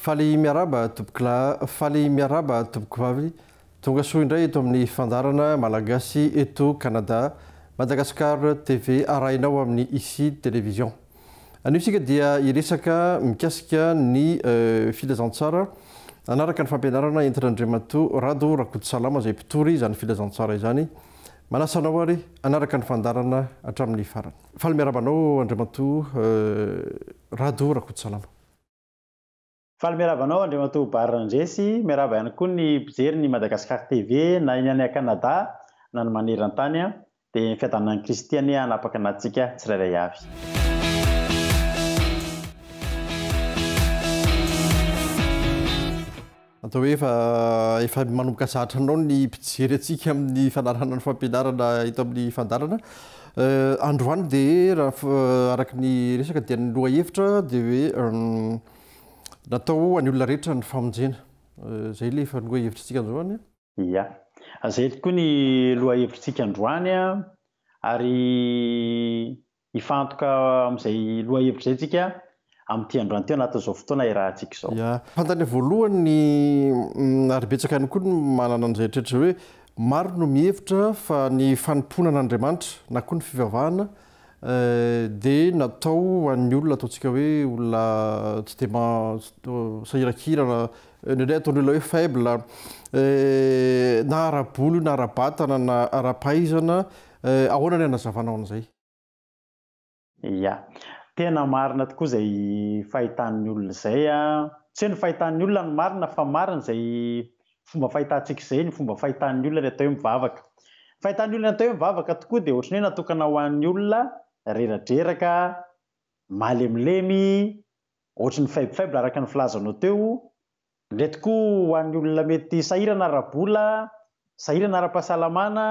Faly miaraba tompoko vavy tonga soa indray eto amin'ny Fandaharana Malagasy eto Canada Madagascar TV arahinao amin'ny ici télévision. Anisika dia iresaka mikasika ny filazantsara anaraka ny fampianarana entin'Andriamatoa Rado Rakotosalama zay Mpitory izany filazantsara izany. Manasanao ary anaraka ny fandarana hatramin'ny farany. Faly miarabanao Andriamatoa Rado Rakotosalama. Faly miarabanao Andriamatoa Barandresy, miaraba ihany koa ny mpijery ny Madagascar TV na iny any Canada na ny maneran-tany dia fiadanan'ny Kristiany hanapaka antsika tsirairay avy. Atao hoe efa manomboka zatra anao ny mpijery atsika amin'ny fanarana ny fampianarana ito amin'ny fandarana. Androany dia araka ny resaka dia ny lohahevitra dia hoe natao any olona rehetra ny famonjena. Zay le efa lohahevitrintsika androany. Ia. Zay tokoa ny lohahevitrintsika androany ary ifantoka amin'izay lohahevitra zay tsika amin'ity androany teo anaty izao fotoana irahantsika izao. Ia. Fantany voalohany ary betsaka ihany koa ny manana an'izay rehetra hoe maro no mihevitra fa ny fanomponan'Andriamanitra na koa ny fivavahana dia natao an'ny olona ataontsika hoe olona tsy dia sahirakirana indray ataon'ny olona hoe faible na ara-bolo na ara-batana na ara-pahaizana ahoana ny anazavanao an'izay. Ia. Tena marina tokoa izay fahitan'ny olona izay tsy ny fahitan'ny olona ny marina fa marina izay fomba fahitantsika izay ny fomba fahitan'ny olona atao hoe mivavaka. Fahitan'ny olona atao hoe mivavaka tokoa dia ohatrany hoe natokana ho an'ny olona reradreraka, malemilemy, ohatrany faible araka ny filazanao teo. Indray tokoa ho an'ny olona mety sahirana ara-bola, sahirana ara-pahasalamana,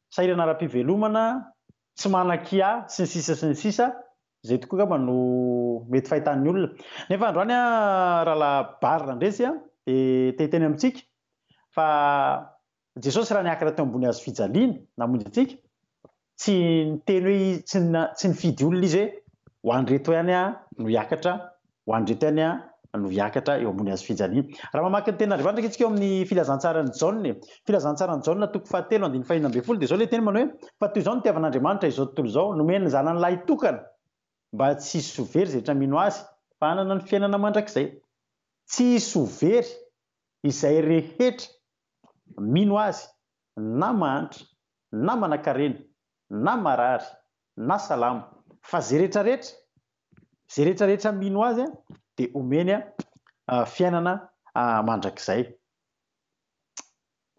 sahirana ara-pivelomana, tsy manan-kia sy ny sisa. Zay tokoa kama no mety fahitan'ny olona. Nefa androany rahala barina ndresy dia teny amintsika fa Jesosy raha niakatra teo ambony hazo fijaliana namonjy antsika tsy niteny hoe tsy nifidy olona izy hoe ho an'reto ihany no hiakatra, ho an'reto ihany no hiakatra eo ambony hazo fijaliana. Raha mamaky ny tenin'Andriamanitra isika eo amin'ny filazantsara ny Jaune, filazantsara ny Jaune toko 7:5 dia izao le teny manao hoe fa toy izao ny itiavan'Andriamanitra izao tontolo izao nomeny ny zanany lahy tokana mba tsy hisy ho very izay rehetra mino azy fa hanana ny fiainana mandrakizay. Tsy hisy ho very izay rehetra mino azy na mahantra na manan-karena na marary na salama fa zay rehetrarehetra mino azy dia omeny fiainana mandrakizay.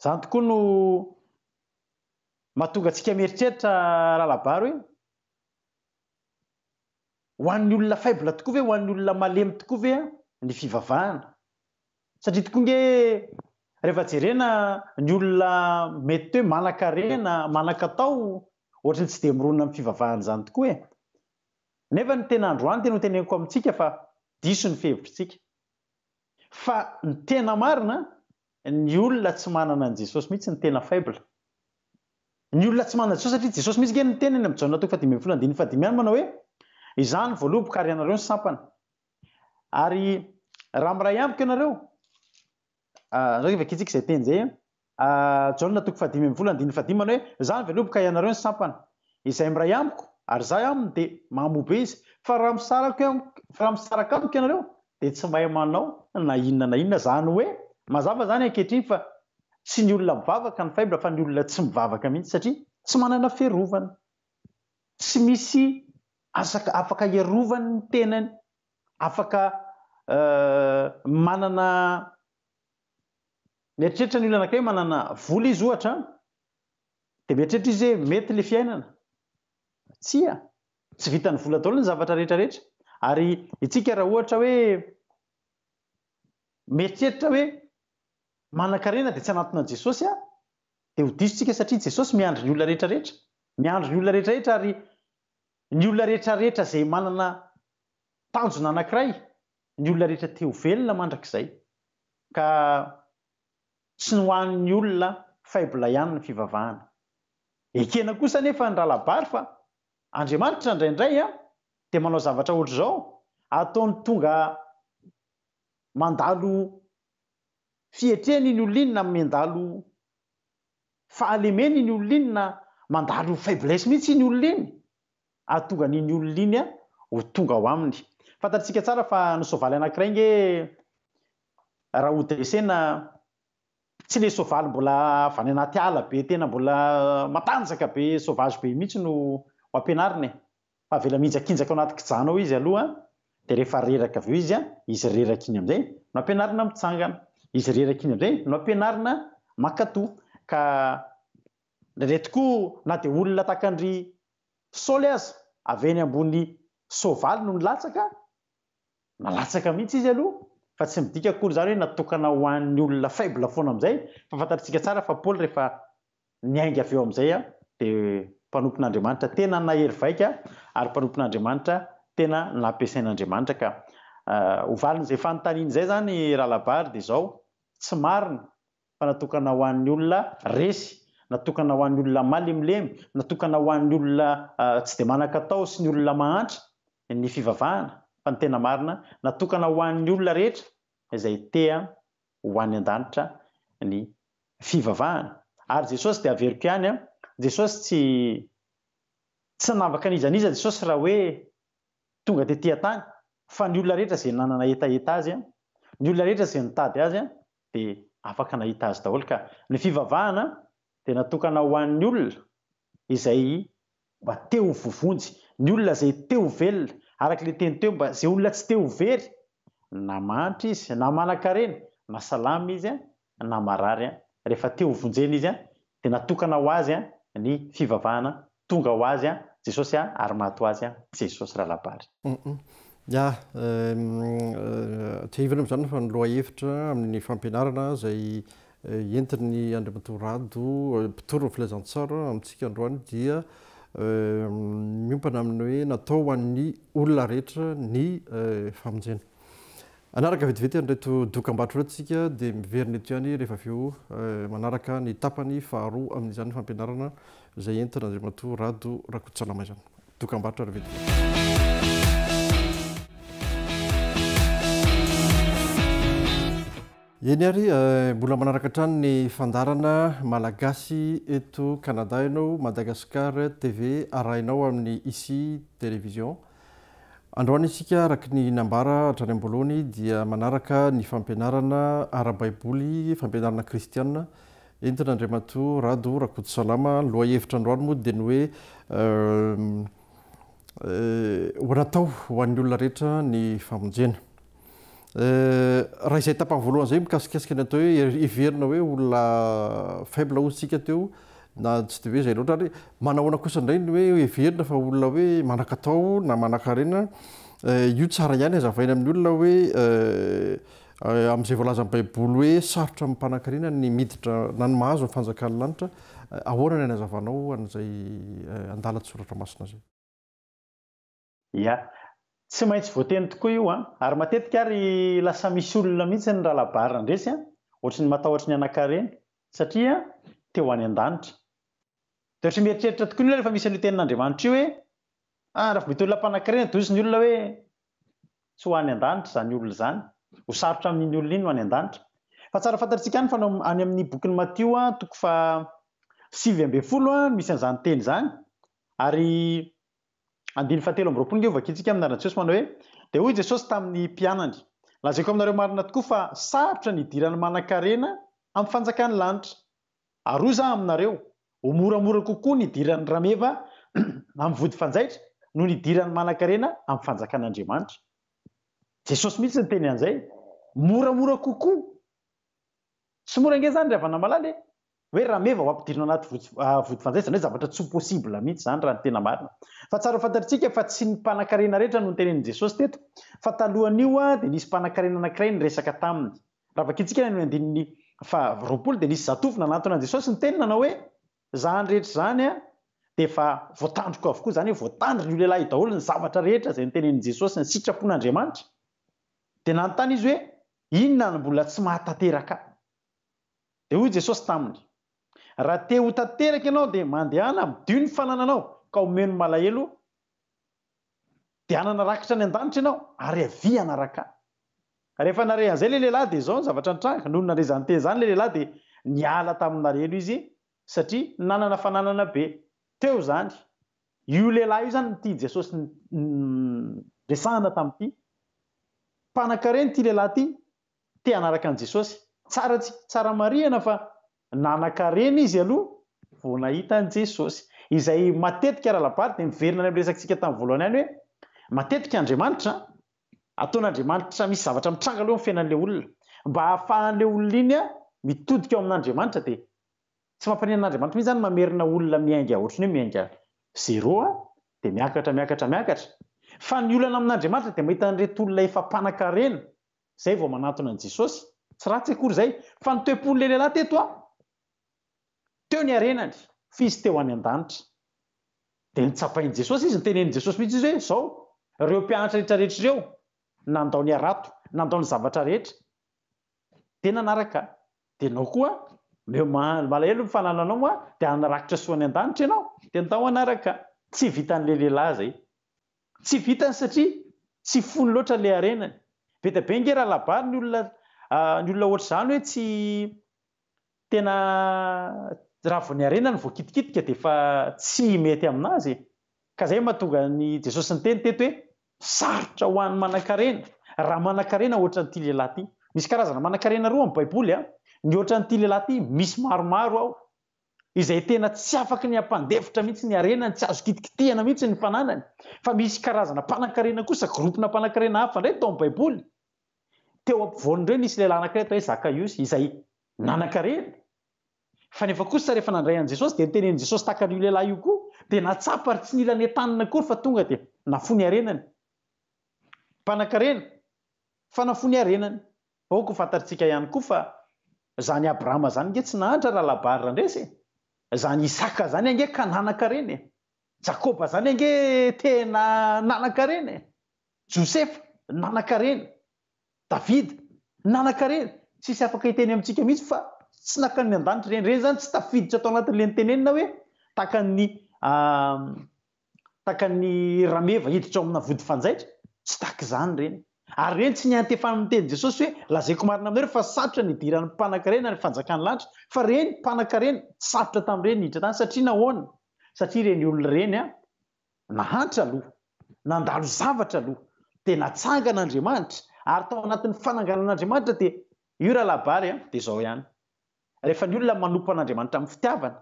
Izany tokoa no mahatonga antsika mieritreritra rahalabary hoe ho an'ny olona faible tokoa ve, ho an'ny olona malemy tokoa ve ny fivavahana. Satria tokoa nge rehefa jerena ny olona mety hoe manan-karena, manan-katao, ohatrany tsy dia mironona amin'ny fivavahana izany tokoa e. Nefa ny tena androany tena ho teneniko amintsika fa diso ny fihevitrintsika. Fa ny tena marina ny olona tsy manana an'i Jesosy mihitsy ny tena faible. Ny olona tsy manana Jesosy satria Jesosy mihitsy ny tenany amin'ny Jaona 5:5 manao hoe izany voaloboka ary ianareo ny sampana. Ary raha miray amiko ianareo zao efa kitsika izay teny izay Jaona 5:5 manao hoe izany voaloboka ianareo ny sampana. Izay miray amiko ary izaho aminy dia mamobe izy. Fa raha misaraka amiko ianareo dia tsy mahay manao na inona izany hoe mazava zany ankehitriny fa tsy ny olona mivavaka ny faible fa ny olona tsy mivavaka mihitsy satria tsy manana fiarovana. Tsy misy afaka iarovany ny tenany, afaka manana mieritreritra ny olona anankiray manana vola izy ohatra dia mieritreritra izy hoe mety le fiainana. Tsy vitany vola daholo ny zavatra rehetrarehetra. Ary itsika raha ohatra hoe mieritreritra hoe manan-karena dia tsy anatonan'i Jesosy dia ho disontsika satria Jesosy miandry ny olona rehetrarehetra. Miandry ny olona rehetrarehetra ary ny olona rehetrarehetra izay manana tanjona anankiray, ny olona rehetra te ho velona mandrakizay. Ka tsy ho an'ny olona faible ihany ny fivavahana. Ekena kosa nefa ny rahalabary fa Andriamanitra indraindray dia manao zavatra ohatr'izao ataony tonga mandalo fietreny iny oloninna mandalo fahalemeny iny oloninna mandalo faiblesse mihitsy iny oloniny atonga n'iny oloniny ho tonga ao aminy fantatsika tsara fa ny soavaly anankiray nge raha hodresena tsy le soavaly mbola vany anaty ala be tena mbola matanjaka be sauvage be mihitsy no ampianariny fa avela mihinjakinjaka ao anaty kijanao izy aloha de rehefa reraka aveo izy reraka iny amizay no ampianarina mitsangana izy reraka iny amizay no ampianarina makatoa ka ndraindray tokoa na de olona takandry soly aza aveny ambony soavaly no nilatsaka nalatsaka mihitsy izy aloha fa tsy midika akory zany hoe natokana ho an'ny olona faible foana amizay fa fantatsika tsara fa Paoly rehefa niainga aveo amizay de mpanompon'Andriamanitra tena nahery vaika ary mpanompon'Andriamanitra tena nampiasain'Andriamanitra ka hovaliny zay fanontaniany zay zany raha labary de zao tsy marina fa natokana ho an'ny olona resy natokana ho an'ny olona malemilemy natokana ho an'ny olona tsy de manan-katao sy ny olona mahantra ny fivavahana fa ny tena marina natokana ho an'ny olona rehetra izay tea ho an'ny an-danitra ny fivavahana ary Jesosy de averiko ihany Jesosy tsy navaka nizaniza Jesosy raha hoe tonga de tia tany fa ny olona rehetra zay nanana etaeta azy ny olona rehetra zay nitady azy de afaka nahita azy daholo ka ny fivavahana de natokana ho an'ny olona izay mba teo vovonjy ny olona zay teo velona araka le teny teo mba zay olona tsy teo very na manitra izy na manan-karena na salama izy na marary rehefa teo vonjeny izy de natokana ho azy ny fivavahana tonga ho azy Jesosy ary mahato azy Jesosy raha labary ya tia hivana am'izany fa ny loha hevitra amin'ny fampianarana zay entin'ny Mpitory Rado Mpitory ny filazantsara amintsika androany dia miompana amin'ny hoe natao ho an'ny olona rehetra ny famonjena anaraka vetivety andreto dokam-barotra retontsika dia miverina eto ihany rehefa aveo manaraka ny tapany faharoa amin'izany fampianarana izay entina Mpitory Rado Rakotosalama izany dokam-barotra ry vetivety eny ary mbola manaraka hatrany ny fandarana Malagasy eto Canada ianao Madagascar TV arahinao amin'ny ICI télévision androany isika araka ny nambara hatrany amboloany dia manaraka ny fampianarana ara-baiboly fampianarana kristianina entina Mpitory Rado Rakotosalama loha hevitra androany moa dia ny hoe ho natao ho an'ny olona rehetra ny famonjena raha izay tapany voalohany zay mikasikasika ny atao hoe iverina hoe olona faible ozintsika teo na tsy de hoe zay loatra ary manahoana kosa indray ny hoe iverina fa olona hoe manan-katao na manan-karena io tsara ihany azavaina amin'ny olona hoe amin'izay voalazan'ny baiboly hoe sarotra amin'ny mpanan-karena ny miditra na ny mahazo ny fanjakan'ny lanitra ahoana ny anazavanao an'izay andalatsoratra masina zay tsy maintsy voateny tokoa io ary matetika ary lasa misy olona mihitsy ny raha labary ndresy ohatry ny matahotra ny anakareny satria teo any an-danitra de ohatry mieritreritra tokoa ny olona rehefa misy an'io tenin'Andriamanitra io hoe raha mety olona mpanan-karena dozy ny olona hoe tsy ho any an-danitra zany olona zany ho sarotra amin'iny olona iny ho any an-danitra fa tsara fantatsika ihany fa any amin'ny bokin'ny Matio 7:20 misy an'izany teny zany ary 7:17 vakitsika amin'narana Jesosy manao hoe de hoy Jesosy tamin'ny mpianany lazaiko aminareo marina tokoa fa sarotra ny idiran'ny manan-karena amin'ny fanjakan'ny lanitra ary oza aminareo ho moramora kokoa ny idiran'ny rameva amin'ny vody fanjaitra no ny idiran'ny manan-karena amin'ny fanjakan'Andriamanitra Jesosy mihitsy ny teny an'izay moramora kokoa tsy mora nge zany ravana malala hoe rameva ho ampidirina anaty vody fanjaitra zany hoe zavatra tsy possible mihitsy zany raha ny tena marina fa tsara fantatritsika fa tsy ny mpanan-karena rehetra no nytenen'i Jesosy teto fa talohan'io dia nisy mpanan-karena anankiray nyresaka taminy raha vakitsika ny andinin'ny 20 dia nisy zatovy nanantona Jesosy ny teny nanao hoe zany rehetra zany dia efa voatandroko avokoa zany hoe voatandry ny lehilahy daholo ny zavatra rehetra izay nytenen'i Jesosy ny sitrapon'Andriamanitra dia nanontany izy hoe inona no mbola tsy mahatanteraka dia hoy Jesosy taminy raha te ho tanteraka ianao dia mandehana midio ny fanananao ka omeno malahelo dia hanana rakitra ny an-danitra ianao ary avy anaraka rehefa nare an'izay le lehilahy dia zao zavatra nitranga noho nare zany teny zany le lehilahy dia niala taminarelo izy satria nanana fananana be teo zany io lehilahy io zany ty Jesosy resahana tamin'ity mpanan-karena ty lehilahy ty te hanaraka an' Jesosy tsara marihana fa nanan-karena izy aloha vao nahita an' Jesosy izay matetika rahalabary dia miverina any amin'ny resakantsika tamin'ny voalohany any hoe matetika Andriamanitra ataon'Andriamanitra misy zavatra mitranga aloha amin'ny fiainan'ilay olona mba hahafahan'ilay olona iny mitodika ao amin'Andriamanitra dia tsy mampanina an'Andriamanitra mihitsy zany mamerina olona miainga ohatrany hoe miainga zéro dia miakatra fa ny olana amin'Andriamanitra dia mahita an'ireto olona efa mpanan-karena zay vao manatona an' Jesosy tsy ratsy akory zay fa ny toe-pon'ilay lehilahy teto teo ny arenany fizy teo any an-danitra dia nitsapain'i Jesosy izy nitenenin'i Jesosy mihitsy izy hoe zao ireo mpianatra rehetrarehetra ireo nandao ny arato nandao ny zavatra rehetra dia nanaraka dia anao koa malahelo mifanananao dia anarakitra soany an-danitra ianao dia ndao anaraka tsy vitan'ilay lehilahy zay tsy vitany satria tsy fony loatra le arenany be dia be nge raha labary ny olona ohatr' izany hoe tsy tena raha vao ny arenany vao kitikitika dia efa tsy mety aminazy ka zay mahatonga ny Jesosy niteny teto hoe sarotra ho an'ny manan-karena raha manan-karena ohatran'ity lehilahy ity misy karazana manan-karena roa amin'ny baiboly ny ohatran'ity lehilahy ity misy maromaro ao izay tena tsy afaka ny hampandefitra mihitsy ny arenany tsy azo kitikitihana mihitsy ny fananany fa misy karazana mpanan-karena kosa gropona mpanan-karena hafa indray tao amin'ny baiboly teo ampovoan'ireo nisy lehilahy anankiray atao hoe Zakaiosy izay nanan-karena fa nefa kosa rehefa nandray an' Jesosy dia nitenenin' Jesosy takan'io lehilahy io koa dia natsapa ary tsy nila ny entanina akory fa tonga dia nafony arenany mpanan-karena fa nafony arenany aoko fantatritsika ihany koa fa zany Abrahama zany nge tsy nahantra raha labary randresy zany Isaka zany ange ka nanan-karena Jakoba zany ange tena nanan-karena Josefa nanan-karena Davida nanan-karena tsisy afaka hiteny amintsika mihitsy fa tsy nakany an-danitra reny zany tsy tafiditra atao anatin'le nitenenina hoe takan'ny rameva hiditra ao amina vody fanjaitra tsy taka izany reny ary reny tsy niantefan'ny miteny Jesosy hoe lazaiko marina aminareo fa sarotra ny idiran'ny mpanan-karena ny fanjakany lanitra fa reny mpanan-karena sarotra tamin'ireny hiditra tany satria nahoana satria reny olona reny nahantra aloha nandalo zavatra aloha dia natsangan'Andriamanitra ary tao anatin'ny fananganan'Andriamanitra dia io raha labary dia izao ihany rehefa ny olona manompo an'Andriamanitra amin'ny fitiavana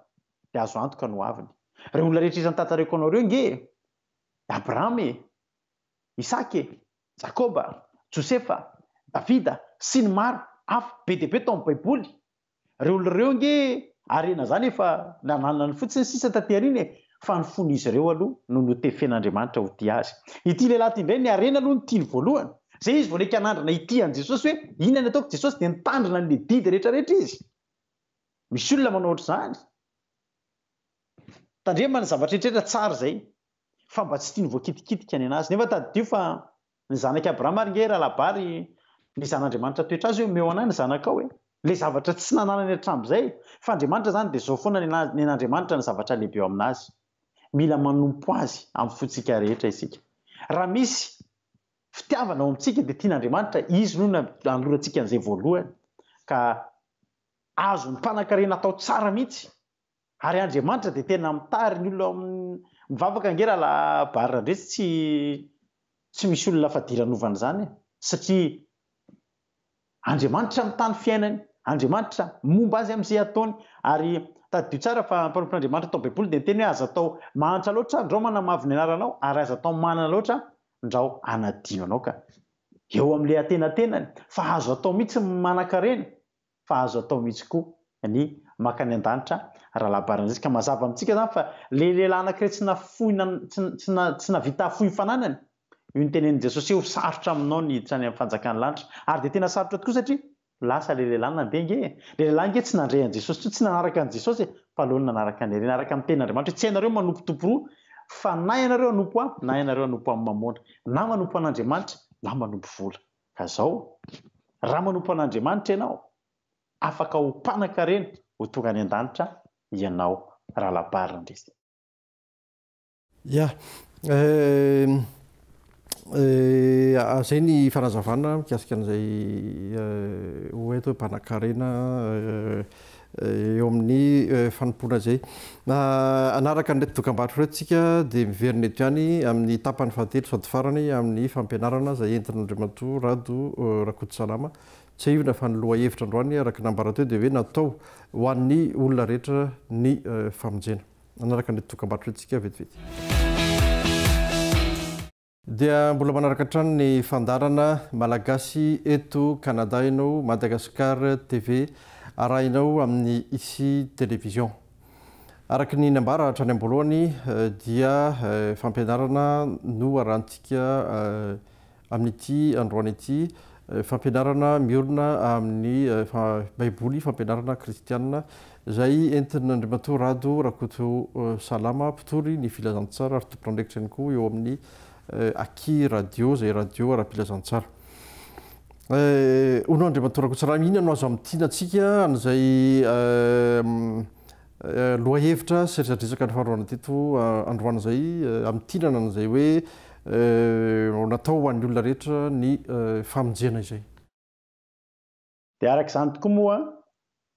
dia azo antoka no aviny ireo olona rehetra izany tantareko anao ireo nge Abrahama Isaka Jakoba Josefa Davida sy ny maro hafa be dia be tao amin'ny baiboly ireo olona ireo nge arena zany efa nananana ny fotsiny sisa taty arina fa ny fony izy ireo aloha no notefen'Andriamanitra ho ity azy ity lehilahy ity indray ny arena aloha ny tiany voalohany zay izy vao leka hanandrana ity an' Jesosy hoe inona ny ataoko Jesosy dia nitandrina ny didy rehetrarehetra izy misy olona manao ohatr'izany tandremana zavatra rehetrarehetra tsara zay fa mba tsy tiany voakitikitika ny anazy nefa taddio fa ny zanaky Abrahama ary nge raha labary ny zan'Andriamanitra toetra azy hoe omeo anahy ny zanakao le zavatra tsy nananany hatramin'izay fa Andriamanitra zany dia zao foana ny an'Andriamanitra ny zavatra lehibe ao aminazy mila manompo azy amin'ny fotsika rehetra isika raha misy fitiavana ao amintsika dia tian'Andriamanitra izy no nanorantsika an'izay voalohany ka azo ny mpanan-karena atao tsara mihitsy ary Andriamanitra dia tena mitary ny olona mivavaka nge raha labary randresy tsy misy olona fa diranovana zany satria Andriamanitra mitany fiainany Andriamanitra momba azy amin'izay ataony ary tadio tsara fa mpanompon'Andriamanitra tao baiboly dia niteny hoe aza atao mahantra loatra ndrao manamavy ny anaranao ary aza atao manana loatra ndrao anadino anao ka eo amin'le atenatenany fa azo atao mihitsy manan-karena fa azo atao mihitsy koa ny makany an-danitra raha labarandresy ka mazava amintsika zany fa le lehilahy anankiray tsy navita hafoy fananany io nitenenin' Jesosy eo sarotra aminao ny hiditra any amin'ny fanjakany lanitra ary dia tena sarotra tokoa satria lasa le lehilahy nandeha nge le lehilahy nge tsy nandray an' Jesosy tsy nanaraka an' Jesosy fa aloha nanaraka ny arena araka amin'ny tenin'Andriamanitra tsy ianareo manompo tomporoa fa na ianareo hanompo na ianareo hanompo amin'ny mamona na manompo an'Andriamanitra na manompo vola ka zao raha manompo an'Andriamanitra ianao afaka ho mpanan-karena ho tonga any an-danitra ianao raha labary randresy Zay ny fanazavana mikasika an'izay hoe hoe mpanakarena eo amin'ny fanompona zay. Anaraka nreto dokam-barotra reto tsika dia miverina eto ihany amin'ny tapany fahatelo sady farany amin'ny fampianarana izay entin'Andriamatoa Rado Rakotosalama. Tsy ivona fa ny loha hevitra androany araka nambara teo dia hoe natao ho an'ny olona rehetra ny famonjena. Anaraka nreto dokam-barotra reto tsika vetivety. Dia mbola manaraka hatrany ny fandarana Malagasy eto Canada ianao, Madagascar TV arahinao amin'ny isi télévision. Araka ny nambara hatrany am-boalohany dia fampianarana no arantsika amin'ity androany ity, fampianarana miorina amin'ny baiboly, fampianarana kristianina izay entin'Andriamatoa Rado Rakotosalama, mpitory ny filazantsara ary tompon'andraikitra ihany koa eo amin'ny Aki radio zay radio ara-pilazantsara. Hono Andriamatoa Rakotosalama, inona no azo amitianatsika an'izay loha hevitra sy resadresaka ny faharoana teto androany zay amitinana an'izay hoe natao ho an'ny olona rehetra ny famonjena izay. Dia araka izany tokoa moa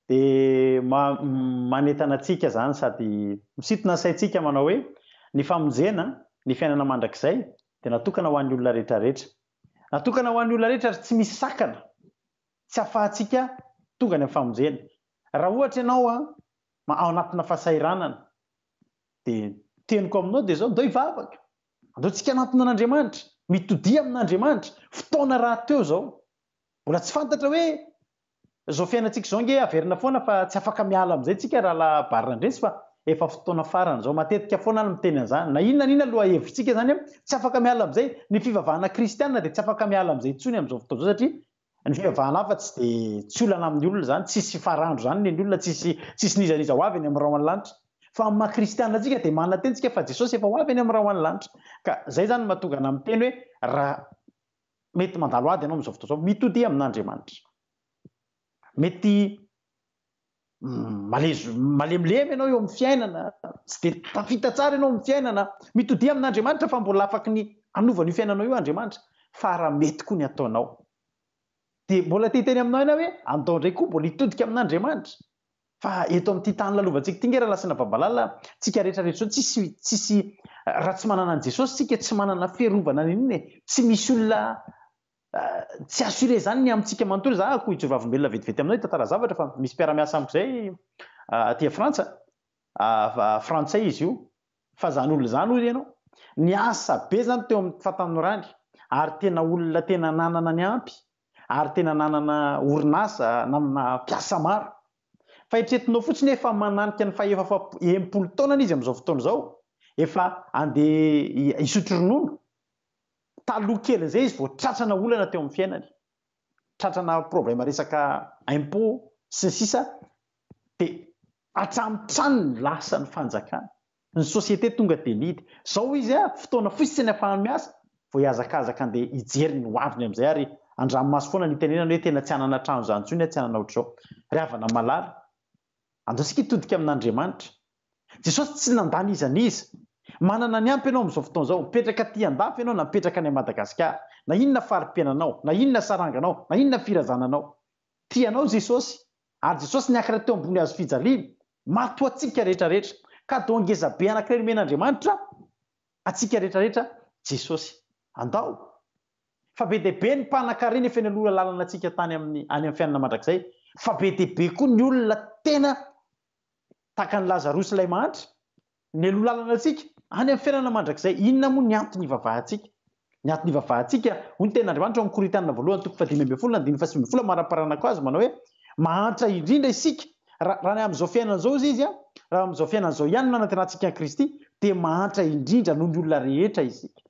dia manentana antsika zany sady misintona saintsika manao hoe ny famonjena, ny fiainana mandrakizay dia natokana ho an'ny olona rehetra rehetra. Natokana ho an'ny olona rehetra ary tsy misy sakana, tsy ahafahantsika tonga ny amin'ny famonjena. Raha ohatra ianao ao anatina fahasahiranana dia teniko aminao dia zao, andao hivavaka, andao tsika anatona an'Andriamanitra, mitodia amin'Andriamanitra, fotoana raha teo zao. Mbola tsy fantatra hoe zao fiainantsika zao nge averina foana fa tsy afaka miala amin'izay tsika raha la barina ndresy fa efa fotoana farany zao. Matetika foana ny miteny an'izany. Na inona loha hevitsika zany tsy afaka miala amin'izay. Ny fivavahana kristianina dia tsy afaka miala amin'izay intsony amin'izao fotoana zao satria ny fivavahana hafa tsy dia tsy olana amin'ny olona zany, tsisy farandro zany ny olona, tsisy nizaniza ho avy any amin'ny raha lanitra. Fa amin'ny maha-kristianina tsika dia manana teny tsika fa Jesosy efa ho avy any amin'ny raha lanitra. Ka zay zany mahatonga ana miteny hoe raha mety mandalo ady ianao amin'izao fotoana zao, mitodia amin'Andriamanitra. Mety malemilemy ianao eo amin'ny fiainana, tsy dia tafita tsara ianao amin'ny fiainana, mitodia amin'Andriamanitra fa mbola afaky ny anovany io fiainanao io Andriamanitra, fa raha mety koa ny ataonao. Dia mbola teny aminao ianao hoe andao indray koa mbola hitodika amin'Andriamanitra. Fa eto amin'ity tany lalovantsika ity nge raha lasina babalala, tsika rehetra rehetra tsisy raha tsy manana an' Jesosy tsika tsy manana fiarovana n'inona, tsy misy olona tsy assuré zany ny amintsika manontolo. Za koa ijorovavimbelona vetivety aminao tantara zavatra fa misy mpiara-miasa amik'izay aty Frantsa, frantsay izy io, fa zany olona zany hoy ianao niasa be zany teo amin'ny fahatanorany ary tena olona tena nanana ny ampy ary tena nanana orinasa, nanana mpiasa maro. Fa hitretinao fotsiny efa mananika ny faha-empolo taonany izy amin'izao fotoana izao, efa andeha hisotro ronono. Taloha kely izay izy vao tratrana olana teo amin'ny fiainany, tratrana problème resaka impôt sy ny sisa, dia hatramin'ny lasa ny fanjakana. Ny société tonga dia nidy. Zao izy fotoana fotsiny ahafahany miasa, vao hiazakazaka andeha hijery ny hoaviny amin'izay ary andranomasy foana ny tenenana hoe tena tsy hanana trano zany intsony, tsy hanana ohatr'izao. Ry havana malala, andao sika hitodika amin'Andriamanitra. Jesosy tsy nandany iza n'iza. Manana ny ampy ianao amin'izao fotoana izao, mipetraka aty andafy ianao na mipetraka any Madagascar, na inona fari-piainanao, na inona saranganao, na inona firazananao, tianao Jesosy, ary Jesosy niakatra teo ambony hazo fijaliana, matoa atsika rehetra rehetra. Ka dao ngeza be anankiray nomen'Andriamanitra atsika rehetra rehetra Jesosy. Andao. Fa be dia be ny mpanan-karena efa nolona lalana atsika tany any amin'ny fiainana mandrakizay. Fa be dia be koa ny olona tena tahaka ny Lazarosy ilay mantra, ny aloha lalana atsika any amin'ny fiainana mandrakizay. Inona moa ny antony ivavahantsika? Ny antony ivavahantsika hoy ny ten'Andriamanitra ao amin'ny Korintianina voalohany toko 10:20 mara-parana azy manao hoe mahantra indrindra isika raha ny amin'izao fiainana izao izy raha amin'izao fiainana izao ihany nanantenantsika an'i Kristy dia mahantra indrindra noho ny olona rehetra isika.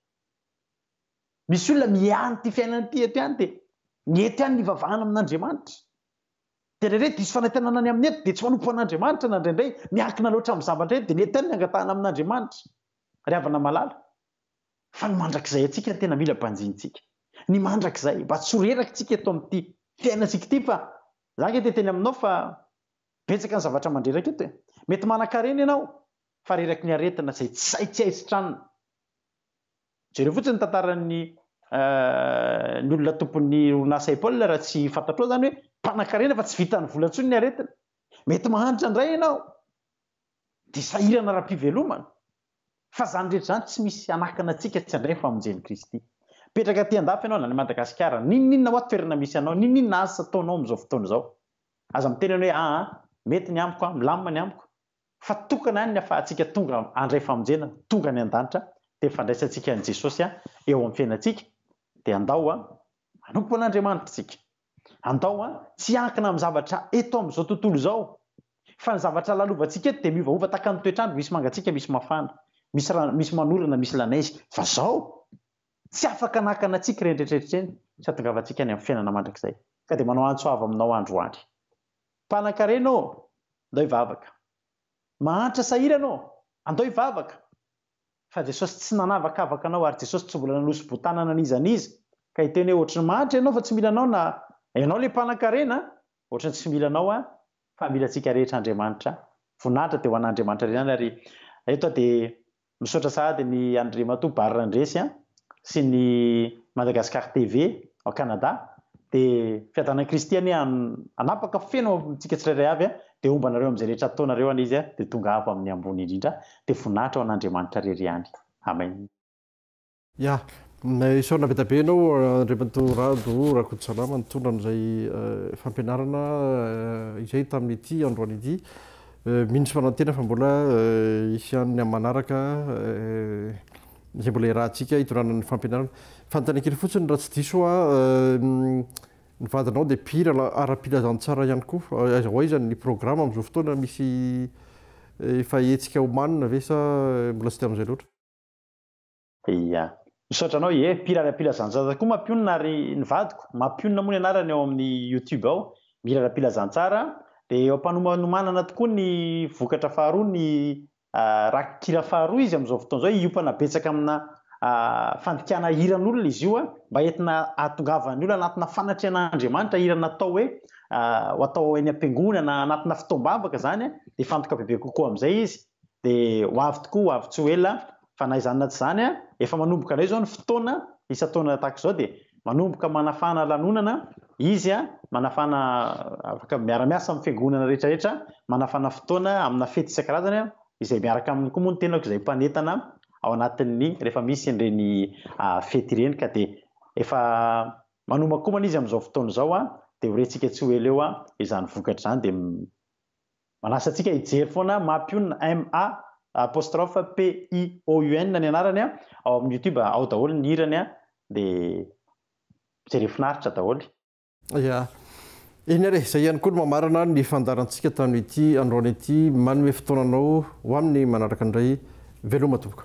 Misy olona miany ty fiainana ity eto ihany dia ny eto ihany ny ivavahana amin'Andriamanitra. Dia rehetra diso fanantenana any amin'ny eto dia tsy manompo an'Andriamanitra na indraindray miankina loatra amin'ny zavatra eto dia ny eto ihany ny angatahana amin'Andriamanitra. Ry havana malala. Fa ny mandrakizay atsika ny tena mila mpanjintsika. Ny mandrakizay mba tsy ho rerakintsika eto amin'ity fiainantsika ity fa za nge teny aminao fa betsaka ny zavatra mandreraka eto. Mety manan-karena ianao fa reraky ny aretina izay tsy hay tsy haisitranina. Jereo fotsiny tantaran'ny ny olona tompony orinasa Apple raha tsy fantatrao zany hoe mpanan-karena fa tsy vitany volantsony ny aretina. Mety mahantra indray ianao dia sahirana ara-pivelomana. Fa zany rehetra zany tsy misy anakana antsika tsy handray famonjen'i Kristy. Petraka aty an-dafy ianao na ny Madagasikara, ninona ho toerana misy anao, ninona asa ataonao amin'izao fotoana izao. Aza miteny hoe mety ny amiko, milamina ny amiko. Fa tokana ihany ny ahafahantsika tonga handray famonjena, tonga ny an-danitra, dia fandraisantsika an'i Jesosy eo amin'ny fiainantsika. Dia andao manompo an'Andriamanitra tsika. Andao tsy ankina amin'ny zavatra eto amin'izao tontolo izao. Fa ny zavatra lalovantsika eto dia miovaova taka ny toetrandro, misy mangatsiaka, misy mafana, misy manorana, misy lanezy. Fa izao tsy afaka nakana antsika rehetrarehetra tsy ahatongavantsika any amin'ny fiainana mandrakizay. Ka dia manao antso avy aminao andro andry. Mpanan-karena andao hivavaka. Mahantra sahira anao, andao hivavaka. Fa Jesosy tsy nanavakavaka anao ary Jesosy tsy mbola nanosy-botanana an'izan'iza. Ka hiteny hoe ohatry ny mahantra ianao fa tsy mila anao na ianao ilay mpanan-karena, ohatry ny tsy mila anao fa mila antsika rehetra Andriamanitra. Voninahitra dia ho an'Andriamanitra ihany ary eto dia misaotra sahady ny Andriamatoa Barandresy sy ny Madagascar TV ao Canada. Dia fiadanan'i Kristy anapaka feno amintsika tsirairay avy dia ombanareo amin'izay rehetra ataonareo izy dia tonga avy amin'ny ambony indrindra dia voninahitra ho an'Andriamanitra rery ihany. Amen. Ya, isaona be tabe ianao Mpitory Rado Rakotosalama nitondra an'izay fampianarana izay tamin'ity androany ity. Minisy fanantena fa mbola isy an'ny amin'ny manaraka izay mbola irahantsika hitondrana ny fampianarana. Fanontany kely fotsiny raha tsy diso ny vadinao dia mpihira ara-pilazantsara ihany koa. Aiza ho aiza ny programa amin'izao fotoana misy efa hetsika homanina ve sa mbola tsy tamin'izay loatra? Ia. Misaotra anao mpihira ara-pilazantsara koa mampionina ary ny vadiko. Mampionina moa ny anarany ao amin'ny YouTube ao. Mihira ara-pilazantsara. Dia eo ampanomanomanana tokoa ny vokatra faharoa ny rakikira faharoa izy amin'izao fotoana izao hiopana betsaka amina fandikana hiran'olona izy io mba entina ahatongavany olona anatina fanatrehan'Andriamanitra hira natao hoe ho atao eny am-piangonana anatina fitoam-bavaka zany dia fantoka bebe kokoa amin'izay izy. Dia ho avy tokoa ho avy tsy ho ela fa na izany na tsy izany efa manomboka indray izao ny fotoana isa-taona tahaka izao dia manomboka manafana lanonana izy manafana afaka miara-miasa amin'ny fiangonana rehetrarehetra manafana fotoana amina fety isan-karazany izay miaraka aminy koa moa ny tenako izay mpanentana ao anatin'ny rehefa misy ireny fety ireny. Ka dia efa manomboka koa moa izy amin'izao fotoana izao dia horentsika tsy ho ela eo izany vokatra izany dia manasa antsika hijery foana mampionina MA''PIOUN ny anarany ao amin'ny YouTube ao daholo ny hirany dia jery finaritra daholo. Ya, eny ary izay ihany koa no mamarana ny fandarantsika tamin'ity androany ity manome fotoananao ho amin'ny manaraka indray veloma tomboka.